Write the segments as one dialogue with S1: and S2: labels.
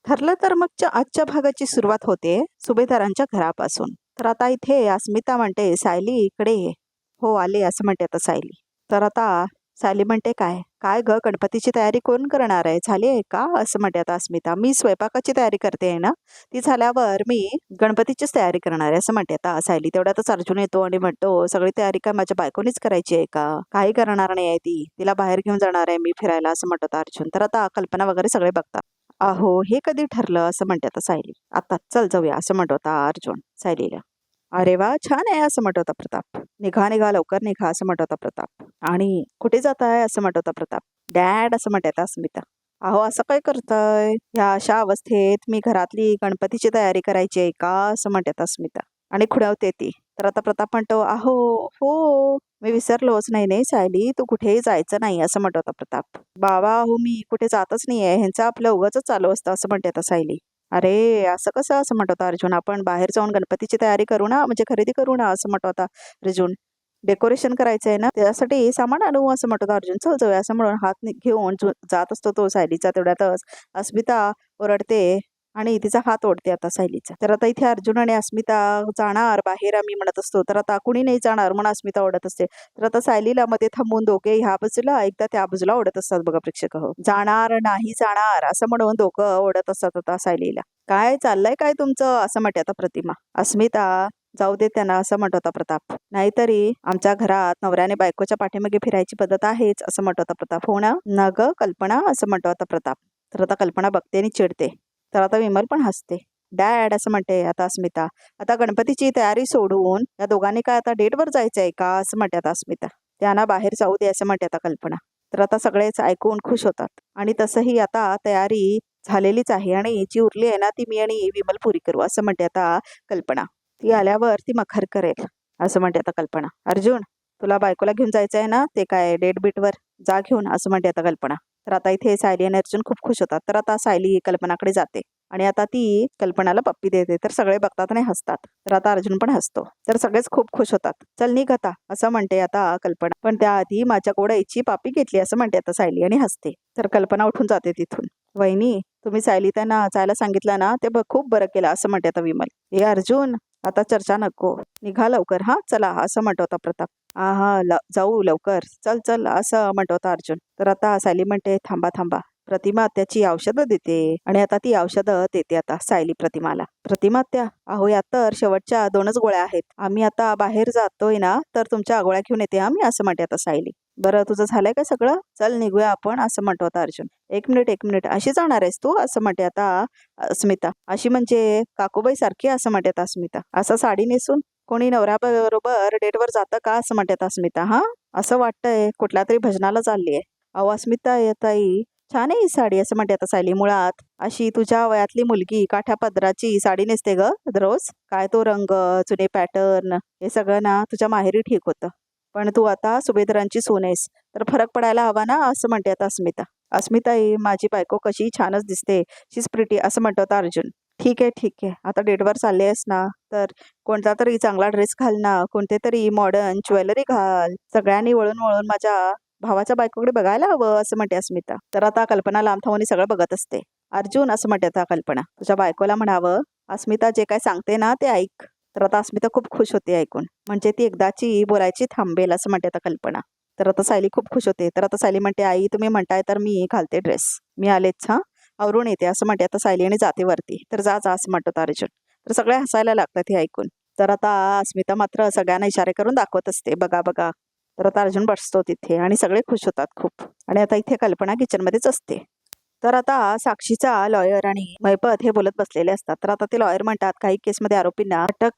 S1: ठरलं तर मग आजच्या भागाची सुरुवात होते सुभेदारांच्या घरापासून. तर आता इथे अस्मिता म्हणते, "सायली इकडे ये." "हो आले," असं म्हणते आता सायली. तर आता सायली म्हणते, "काय? काय गं, गणपतीची तयारी कोण करणार आहे? झाली आहे का?" असं म्हणते आता अस्मिता. "मी स्वयंपाकाची तयारी करते आहे ना. ती झाल्यावर मी गणपतीचीच तयारी करणार आहे," असं म्हणते आता सायली. तेवढ्यातच अर्जुन येतो आणि म्हणतो, "सगळी तयारी काय माझ्या बायकोनीच करायची आहे का? काही करणार नाही आहे ती. तिला बाहेर घेऊन जाणार आहे मी फिरायला," असं म्हणतो आता अर्जुन. तर आता कल्पना वगैरे सगळे बघतात. "अहो, हे कधी ठरलं?" असं म्हणते आता सायली. "आता चल जाऊया," असं म्हणतो आता अर्जुन सायलीला. "अरे वा, छान आहे," असं म्हणतो होता प्रताप. "निघा निघा, लवकर निघा," असं म्हणतो होता प्रताप. "आणि कुठे जाताय?" असं म्हणतो होता प्रताप. "डॅड," असं म्हणते आता अस्मिता. "अहो, असं काय करताय? ह्या अशा अवस्थेत मी घरातली गणपतीची तयारी करायची आहे का?" असं म्हणते आता अस्मिता. आणि खुणावते ती. तर आता प्रताप म्हणतो, "अहो, हो, मी विसरलोच. नाही नाही सायली, तू कुठेही जायचं नाही," असं म्हणतो होता प्रताप. "बाबा, हो मी कुठे जातच नाहीये. ह्यांचं आपलं उगाचच चालू असतं," असं म्हणते आता सायली. "अरे, असं कसं?" असं म्हणत होता अर्जुन. "आपण बाहेर जाऊन गणपतीची तयारी करू ना, म्हणजे खरेदी करू ना," असं म्हणत होता अर्जुन. "डेकोरेशन करायचं आहे ना, त्यासाठी सामान आणू," असं म्हणत होता अर्जुन. "चल जाऊया," असं म्हणून हात घेऊन जात असतो तो सायलीचा. तेवढ्यातच अस्मिता ओरडते आणि तिचा हात ओढते आता सायलीचा. तर आता इथे अर्जुन आणि अस्मिता जाणार बाहेर आम्ही म्हणत असतो. तर आता कुणी नाही जाणार म्हणून अस्मिता ओढत असते. तर आता सायलीला मध्ये थांबून दोघे ह्या बाजूला एकदा त्या बाजूला ओढत असतात बघा प्रेक्षक हो. "जाणार नाही जाणार," असं म्हणून दोघं ओढत असतात आता सायलीला. "काय चाललंय काय तुमचं?" असं म्हणते आता प्रतिमा. अस्मिता, "जाऊ दे त्यांना," असं म्हणत होता प्रताप. "नाहीतरी आमच्या घरात नवऱ्याने बायकोच्या पाठीमागे फिरायची पद्धत आहेच," असं म्हणत होता प्रताप. "हो ना? न ग कल्पना," असं म्हणत होता प्रताप. तर आता कल्पना बघते आणि चिडते. तर आता विमल पण हसते. "डॅड," असं म्हणते आता अस्मिता. "आता गणपतीची तयारी सोडून या दोघांनी काय आता डेटवर जायचंय का?" असं म्हणते आता अस्मिता. "त्यांना बाहेर जाऊ दे," असं म्हणते आता कल्पना. तर आता सगळेच ऐकून खुश होतात. आणि तसंही आता तयारी झालेलीच आहे आणि जी उरली आहे ना ती मी आणि विमल पुरी करू, असं म्हणते आता कल्पना. "ती आल्यावर ती मखर करेल," असं म्हणते आता कल्पना. "अर्जुन, तुला बायकोला घेऊन जायचं आहे ना, ते काय डेट बीटवर जा घेऊन," असं म्हणते आता कल्पना. तर आता इथे सायली आणि अर्जुन खूप खुश होतात. तर आता सायली कल्पनाकडे जाते आणि आता ती कल्पनाला पप्पी देते. तर सगळे बघतात आणि हसतात. तर आता अर्जुन पण हसतो. तर सगळेच खूप खुश होतात. "चल निघ आता," असं म्हणते आता कल्पना. "पण त्याआधी माझ्या गोडाईची पापी घेतली," असं म्हणते आता सायली आणि हसते. तर कल्पना उठून जाते तिथून. "वहिनी, तुम्ही सायली त्यांना जायला सांगितलं ना, ते खूप बरं केलं," असं म्हणते आता विमल. "हे अर्जुन, आता चर्चा नको. निघा लवकर हां, चला," असं म्हणतो होता प्रताप. "हा हा, जाऊ लवकर. चल चल," असं म्हणतो होता अर्जुन. तर आता सायली म्हणते, "थांबा थांबा. प्रतिमा त्याची औषधं देते." आणि आता ती औषधं देते आता सायली प्रतिमाला. "प्रतिमा त्या, अहो यात तर शेवटच्या 2च गोळ्या आहेत. आम्ही आता बाहेर जातोय ना, तर तुमच्या गोळ्या घेऊन येते आम्ही," असं म्हणते आता सायली. "बरं, तुझं झालंय का सगळं? चल निघूया आपण," असं म्हणतो होता अर्जुन. "एक मिनिट एक मिनिट, अशी जाणार आहेस तू?" असं म्हणते आता अस्मिता. "अशी म्हणजे काकूबाई सारखी," असं म्हणते आता अस्मिता. "असं साडी नेसून कोणी नवऱ्याबरोबर डेटवर जातं का?" असं म्हणते आता अस्मिता. "हां, असं वाटतंय कुठल्या तरी भजनाला चालली आहे." "अहो अस्मिता ताई, छान आहे ही साडी," असं म्हणते आता सायली. "मुळात अशी तुझ्या वयातली मुलगी काठ्या पदराची साडी नेसते ग रोज. काय तो रंग, जुने पॅटर्न, हे सगळं ना तुझ्या माहेरी ठीक होतं. पण तू आता सुभेदारांची सून आहेस, तर फरक पडायला हवा ना," असं म्हणते आता अस्मिता. "अस्मिताई, माझी बायको कशी छानच दिसते. शी इज प्रिटी," असं म्हणतो होता अर्जुन. "ठीक आहे ठीक आहे. आता डेटवर चालली आहेस ना, तर कोणता तरी चांगला ड्रेस घाल ना, कोणते तरी मॉडर्न ज्वेलरी घाल. सगळ्यांनी वळून वळून माझ्या भावाच्या बायकोकडे बघायला हवं," असं म्हणते अस्मिता. तर आता कल्पना लांबथावणी सगळं बघत असते. "अर्जुन," असं म्हणते आता कल्पना, "तुझ्या बायकोला म्हणावं, अस्मिता जे काय सांगते ना ते ऐक." तर आता अस्मिता खूप खुश होते ऐकून. म्हणजे ती एकदाची बोलायची थांबेल, असं म्हणते आता कल्पना. तर आता सायली खूप खुश होते. तर आता सायली म्हणते, "आई तुम्ही म्हणताय तर मी घालते ड्रेस. मी आलेच हां, आवरून येते," असं म्हणते आता सायली आणि जाते वरती. "तर जा जा," असं म्हणतो अर्जुन. तर सगळे हसायला लागतात हे ऐकून. तर आता अस्मिता मात्र सगळ्यांना इशारे करून दाखवत असते, "बघा बघा." तर आता अर्जुन बसतो तिथे आणि सगळे खुश होतात खूप. आणि आता इथे कल्पना किचनमध्येच असते. तर आता साक्षीचा लॉयर आणि महिपत हे बोलत बसलेले असतात. तर आता ते लॉयर म्हणतात, काही केसमध्ये आरोपींना अटक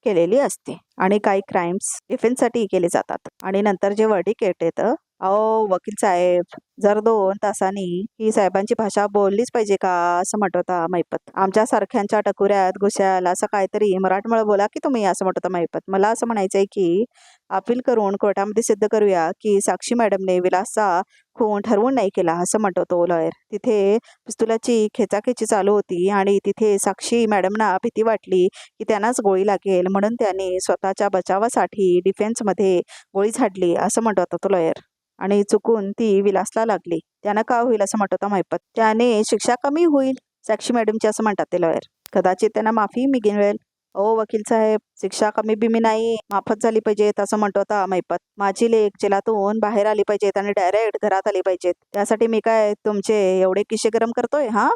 S1: केलेली असते आणि काही क्राईम्स डिफेन्ससाठी केले जातात. आणि नंतर जे वर्डिक्ट येतं, "अहो वकील साहेब, जर 2 तासांनी ही साहेबांची भाषा बोललीच पाहिजे का?" असं म्हणत होता महिपत. "आमच्या सारख्यांच्या टकुऱ्यात घुसाल असं काहीतरी मराठमोळं बोला की तुम्ही," असं म्हणत होता महिपत. "मला असं म्हणायचंय की अपील करून कोर्टामध्ये सिद्ध करूया की साक्षी मॅडमने विलासचा खून ठरवून नाही केला," असं म्हणतो तो लॉयर. तिथे पिस्तुलाची खेचाखेची चालू होती आणि तिथे साक्षी मॅडमना भीती वाटली की त्यांनाच गोळी लागेल, म्हणून त्यांनी स्वतःच्या बचावासाठी डिफेन्समध्ये गोळी झाडली, असं म्हणत होता तो लॉयर. "आणि चुकून ती विलासला लागली. त्यानं का होईल," असं म्हणत होता महिपत. "त्याने शिक्षा कमी होईल," साक्षी मॅडमची असं म्हणतात ते लॉयर. कदाचित त्यांना माफी मी मिळेल. ओ वकील साहेब, शिक्षा कमी बिमी नाही, माफच झाली पाहिजेत असं म्हणतो होता मैपत. माझी लेक जेलातून बाहेर आली पाहिजेत आणि डायरेक्ट घरात आली पाहिजेत. त्यासाठी मी काय तुमचे एवढे किशे गरम करतोय हा?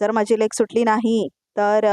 S1: जर माझी लेक सुटली नाही तर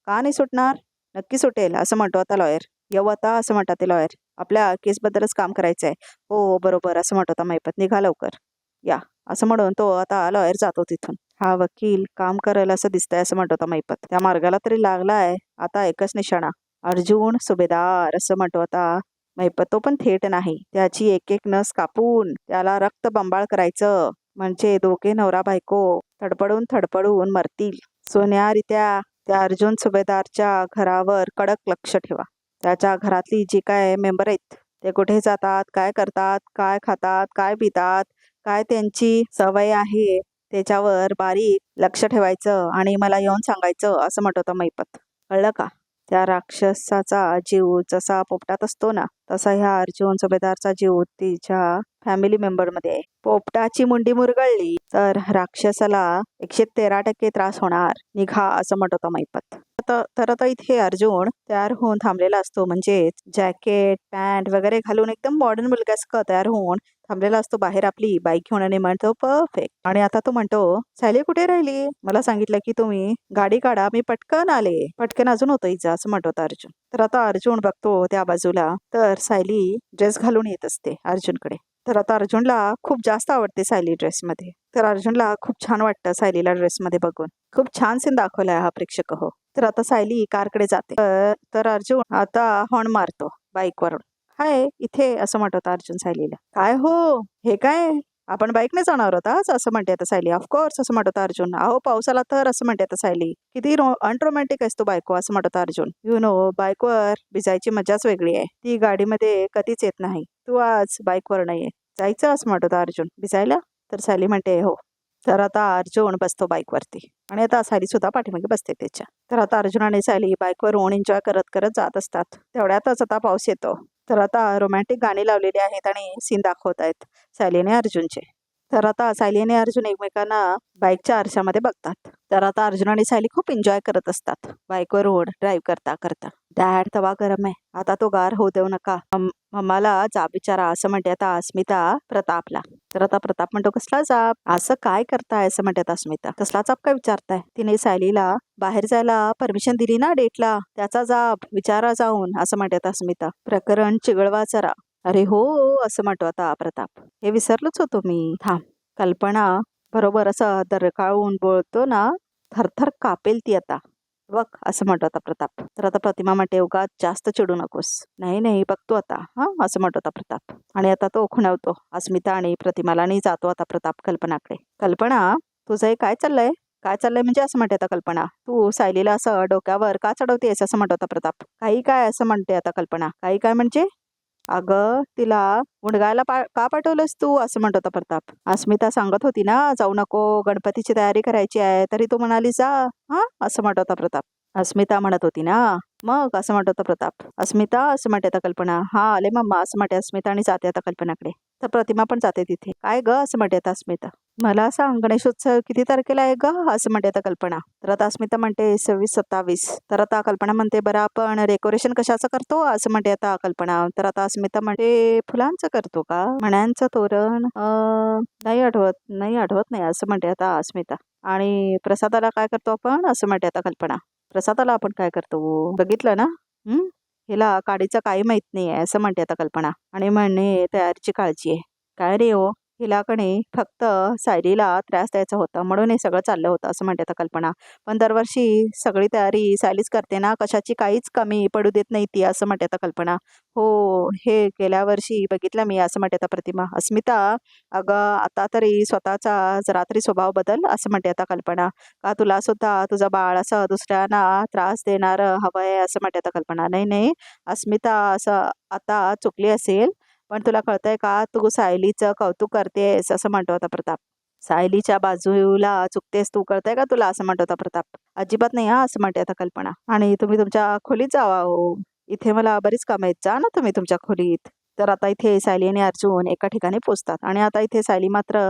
S1: का नाही सुटणार? नक्की सुटेल असं म्हणतो आता लॉयर. येऊ आता असं म्हणतात ते लॉयर. आपल्या केसबद्दलच काम करायचं आहे. हो बरोबर असं म्हणतो होता मैपत. निघा लवकर या असं म्हणून तो आता लॉयर जातो तिथून. हा वकील काम करेल असं दिसतंय असं म्हणतो होता मैपत. त्या मार्गाला तरी लागलाय. आता एकच निशाणा, अर्जुन सुभेदार असं म्हणतो आता मैपत. तो पण थेट नाही, त्याची एक एक नस कापून त्याला रक्त बंबाळ करायचं, म्हणजे दोघे नवरा बायको थडपडून थडपडून मरतील. सोन्यारित्या त्या अर्जुन सुभेदारच्या घरावर कडक लक्ष ठेवा. त्याच्या घरातली जी काय मेंबर आहेत ते कुठे जातात, काय करतात, काय खातात, काय पितात, काय त्यांची सवय आहे त्याच्यावर बारीक लक्ष ठेवायचं आणि मला येऊन सांगायचं असं म्हणत होता मैपत. कळलं का? त्या राक्षसाचा जीव जसा पोपटात असतो ना, तसा ह्या अर्जुन सुभेदारचा जीव तिच्या फॅमिली मेंबरमध्ये आहे. पोपटाची मुंडी मुरगळली तर राक्षसाला 113% त्रास होणार. निघा असं म्हणत होता मैपत. तर आता इथे अर्जुन तयार होऊन थांबलेला असतो, म्हणजे जॅकेट पॅन्ट वगैरे घालून एकदम मॉडर्न मुलग्यासारखं तयार होऊन थांबलेला असतो बाहेर आपली बाईक घेऊन आणि म्हणतो परफेक्ट. आणि आता तो म्हणतो, सायली कुठे राहिली? मला सांगितलं की तुम्ही गाडी काढा, मी पटकन आले. पटकन अजून होतं इजा असं म्हणतो होता अर्जुन. तर आता अर्जुन बघतो त्या बाजूला तर सायली ड्रेस घालून येत असते अर्जुनकडे. तर आता अर्जुनला खूप जास्त आवडते सायली ड्रेसमध्ये. तर अर्जुनला खूप छान वाटतं सायलीला ड्रेसमध्ये बघून. खूप छान सीन दाखवलाय हा प्रेक्षक हो. तर आता सायली कारकडे जाते. तर अर्जुन आता हॉर्न मारतो बाईकवरून. हाय इथे असं म्हणत होता अर्जुन सायलीला. काय हो, हे काय आपण बाईकने जाणार होता असं म्हणते आता सायली. ऑफकोर्स असं म्हणत होता अर्जुन. अहो पावसाला तर असं म्हणते आता सायली. किती अनरोमॅन्टिक असतो बायको असं म्हणत होता अर्जुन. यु नो बाईकवर भिजायची मजाच वेगळी आहे, ती गाडीमध्ये कधीच येत नाही. तू आज बाईकवर नाहीये, जायचं असं म्हणत होता अर्जुन भिजायला. तर सायली म्हणते हो. तर आता अर्जुन बसतो बाईकवरती आणि आता सायली सुद्धा पाठीमागे बसते त्याच्या. तर आता अर्जुन आणि सायली बाईकवरून एन्जॉय करत करत जात असतात. तेवढ्यातच आता पाऊस येतो. तर आता रोमॅन्टिक गाणी लावलेली आहेत आणि सीन दाखवत आहेत सायली आणि अर्जुनचे. तर आता सायली आणि अर्जुन एकमेकांना बाईकच्या आरशामध्ये बघतात. तर आता अर्जुन आणि सायली खूप एन्जॉय करत असतात बाईकवरून ड्राईव्ह करता करता. डॅड तवा गरम आहे, आता तो गार होऊ देऊ नका. मम्माला जाब विचारा असं म्हणते आता अस्मिता प्रतापला. तर आता प्रताप म्हणतो कसला जाब? असं काय करताय असं म्हणते आता अस्मिता. कसला जाब काय विचारताय? तिने सायलीला बाहेर जायला परमिशन दिली ना डेटला, त्याचा जाब विचारा जाऊन असं म्हणते आता अस्मिता. प्रकरण चिघळवा जरा. अरे हो असं म्हणतो आता प्रताप. हे विसरलोच होतो मी. थांब. कल्पना बरोबर असं दरकाळून बोलतो ना, थरथर कापेल ती आता बघ असं म्हणतो आता प्रताप. तर आता प्रतिमा म्हणते उगाच जास्त चिडू नकोस. नाही नाही बघतो आता हा असं म्हणतो आता प्रताप. आणि आता तो खुणावतो अस्मिता आणि प्रतिमाला आणि जातो आता प्रताप कल्पनाकडे. कल्पना तुझं हे काय चाललंय? काय चाललंय म्हणजे असं म्हणते आता कल्पना. तू सायलीला असं डोक्यावर का चढवतेस असं म्हणतो आता प्रताप. काही काय असं म्हणते आता कल्पना. काही काय म्हणजे? अगं तिला मुंडगायला का पाठवलंस तू असं म्हणत होता प्रताप. अस्मिता सांगत होती ना जाऊ नको, गणपतीची तयारी करायची आहे, तरी तू म्हणाली जा हा असं म्हणत होता प्रताप. अस्मिता म्हणत होती ना मग असं म्हणत होता प्रताप. अस्मिता असं म्हणते आता कल्पना. हा आले मम्मा असं म्हणते अस्मिता आणि जाते आता कल्पनाकडे. तर प्रतिमा पण जाते तिथे. काय ग असं म्हणते आता अस्मिता. मला सांग गणेशोत्सव किती तारखेला आहे ग असं म्हणते आता कल्पना. तर आता अस्मिता म्हणते 26-27. तर आता कल्पना म्हणते बरं आपण डेकोरेशन कशाचं करतो असं म्हणते आता कल्पना. तर आता अस्मिता म्हणते फुलांचं करतो का? मण्यांचं तोरण नाही आठवत नाही असं म्हणते आता अस्मिता. आणि प्रसादाला काय करतो आपण असं म्हणते आता कल्पना. प्रसादाला आपण काय करतो बघितलं ना. हिला काडीचं काही माहित नाही आहे असं म्हणते आता कल्पना. आणि म्हणणे तयारीची काळजी आहे. काय रे हो, हिला कणे फक्त सायलीला त्रास द्यायचा होता म्हणून हे सगळं चाललं होतं असं म्हणते आता कल्पना. पण दरवर्षी सगळी तयारी सायलीच करते ना, कशाची काहीच कमी पडू देत नाही ती असं म्हणते आता कल्पना. हो हे गेल्या वर्षी बघितलं मी असं म्हणते आता प्रतिमा. अस्मिता अगं आता तरी स्वतःचा जरा तरी स्वभाव बदल असं म्हणते आता कल्पना. का तुला सुद्धा तुझं बाळ असं दुसऱ्यांना त्रास देणार हवंय असं म्हणते आता कल्पना. नाही नाही अस्मिता असं आता चुकली असेल, पण तुला कळतंय का तू सायलीचं कौतुक करतेस असं म्हणतो होता प्रताप. सायलीच्या बाजूला चुकतेस तू, कळतंय का तुला असं म्हणतो होता प्रताप. अजिबात नाही हा असं म्हणते आता कल्पना. आणि तुम्ही तुमच्या खोलीत जावा हो, इथे मला बरीच कामं आहेत, जा ना तुम्ही तुमच्या खोलीत. तर आता इथे सायली आणि अर्जुन एका ठिकाणी पोचतात आणि आता इथे सायली मात्र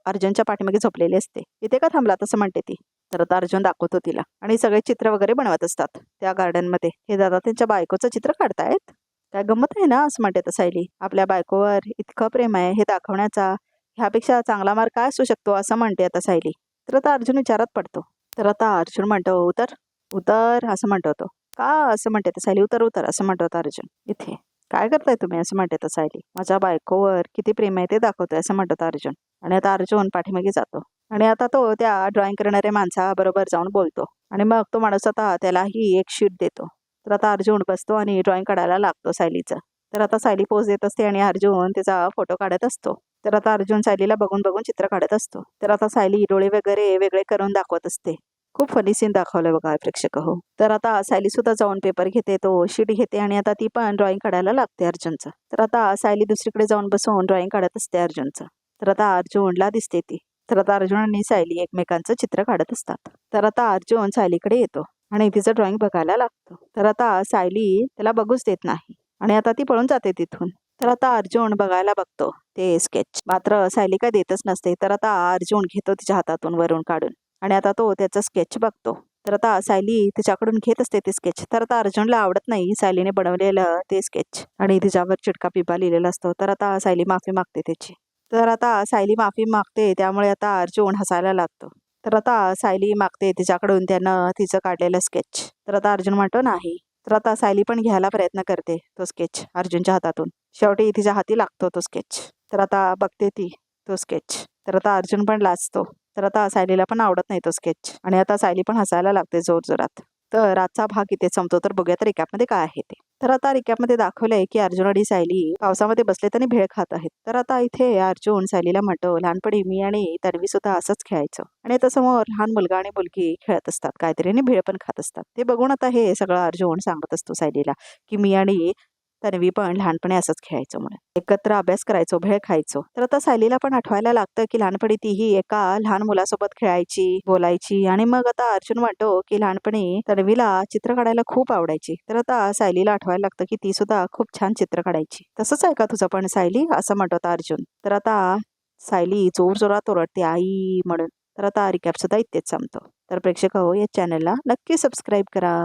S1: अर्जुनच्या पाठीमागे झोपलेली असते. इथे का थांबला तसं म्हणते ती. तर आता अर्जुन दाखवतो तिला आणि सगळे चित्र वगैरे बनवत असतात त्या गार्डनमध्ये. हे दादा त्यांच्या बायकोचं चित्र काढतायत. काय गंमत आहे ना असं म्हणते आता सायली. आपल्या बायकोवर इतकं प्रेम आहे हे दाखवण्याचा ह्यापेक्षा चांगला मार्ग काय असू शकतो असं म्हणते आता सायली. तर आता अर्जुन विचारात पडतो. तर आता अर्जुन म्हणतो उतर उतर असं म्हणतो तो. का असं म्हणते तर सायली. उतर उतर असं म्हणतो आता अर्जुन. इथे काय करताय तुम्ही असं म्हणते तर सायली. माझ्या बायकोवर किती प्रेम आहे ते दाखवतोय असं म्हणतो अर्जुन. आणि आता अर्जुन पाठीमागे जातो आणि आता तो त्या ड्रॉइंग करणाऱ्या माणसाबरोबर जाऊन बोलतो आणि मग तो माणूस आता त्यालाही एक शीट देतो. तर आता अर्जुन बसतो आणि ड्रॉइंग काढायला लागतो सायलीचं. तर आता सायली पोज देत असते आणि अर्जुन तिचा फोटो काढत असतो. तर आता अर्जुन सायलीला बघून बघून चित्र काढत असतो. तर आता सायली डोळे वगैरे वेगळे करून दाखवत असते. खूप फनी सीन दाखवलंय बघा प्रेक्षक हो. तर आता सायली सुद्धा जाऊन पेपर घेते, तो शीट घेते आणि आता ती पण ड्रॉइंग काढायला लागते अर्जुनचं. तर आता सायली दुसरीकडे जाऊन बसून ड्रॉइंग काढत असते अर्जुनचं. तर आता अर्जुनला दिसते ती. तर आता अर्जुन आणि सायली एकमेकांचं चित्र काढत असतात. तर आता अर्जुन सायलीकडे येतो आणि तिचं ड्रॉइंग बघायला लागतो. तर आता सायली त्याला बघूच देत नाही आणि आता ती पळून जाते तिथून. तर आता अर्जुन बघायला बघतो ते स्केच, मात्र सायली काय देतच नसते. तर आता अर्जुन घेतो तिच्या हातातून वरून काढून आणि आता तो त्याचा स्केच बघतो. तर आता सायली तिच्याकडून घेत असते ते स्केच. तर आता अर्जुनला आवडत नाही सायलीने बनवलेलं ते स्केच आणि तिच्यावर चिटका पिपा लिहिलेला असतो. तर आता सायली माफी मागते त्याची. तर आता सायली माफी मागते त्यामुळे आता अर्जुन हसायला लागतो. तर आता सायली मागते तिच्याकडून त्यानं तिचं काढलेलं स्केच. तर आता अर्जुन म्हणतो नाही. तर आता सायली पण घ्यायला प्रयत्न करते तो स्केच अर्जुनच्या हातातून. शेवटी तिच्या हाती लागतो तो स्केच. तर आता बघते ती तो स्केच. तर आता अर्जुन पण लाजतो. तर आता सायलीला पण आवडत नाही तो स्केच आणि आता सायली पण हसायला लागते जोरजोरात. तर आजचा भाग इथे संपतो. तर बघूया तर रिकॅपमध्ये काय आहे ते. तर आता रिकॅपमध्ये दाखवलंय की अर्जुन आणि सायली पावसामध्ये बसलेत आणि भेळ खात आहेत. तर आता इथे अर्जुन सायलीला म्हणतो लहानपणी मी आणि तन्वी सुद्धा असंच खेळायचो आणि आता समोर लहान मुलगा आणि मुलगी खेळत असतात काहीतरी आणि भेळ पण खात असतात. ते बघून आता हे सगळं अर्जुन सांगत असतो सायलीला की मी आणि तन्वी पण लहानपणी असंच खेळायचो म्हणून, एकत्र अभ्यास करायचो, भेळ खायचो. तर आता सायलीला पण आठवायला लागतं की लहानपणी तीही एका लहान मुलासोबत खेळायची, बोलायची. आणि मग आता अर्जुन म्हणतो की लहानपणी तन्वीला चित्र काढायला खूप आवडायची. तर आता सायलीला आठवायला लागतं की ती सुद्धा खूप छान चित्र काढायची. तसंच आहे का तुझं पण सायली असं म्हणतो आता अर्जुन. तर आता सायली जोर जोरात ओरडते आई म्हणून. तर आता रिकॅप सुद्धा इथेच संपतो. तर प्रेक्षक हो या चॅनलला नक्की सबस्क्राईब करा.